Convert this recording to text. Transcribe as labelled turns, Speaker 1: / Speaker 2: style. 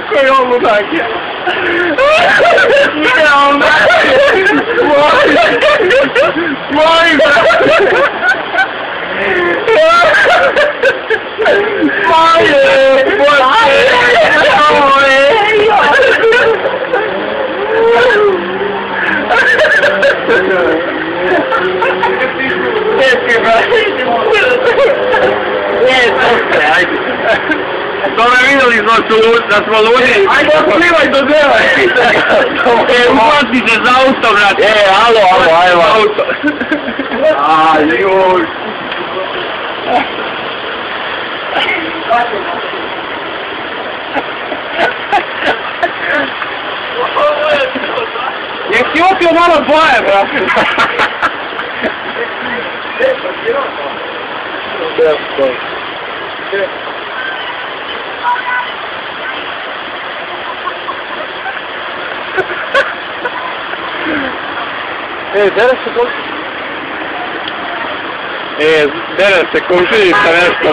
Speaker 1: Koji on ludak je? Moj brate! Dobro vidjeli da smo ludi. Ajde, otplivaj do dela. Uhvati se za auto, brate. Alo, ajmo. Juj. Nek si opio malo boje, brate. Dere se komšinica nešto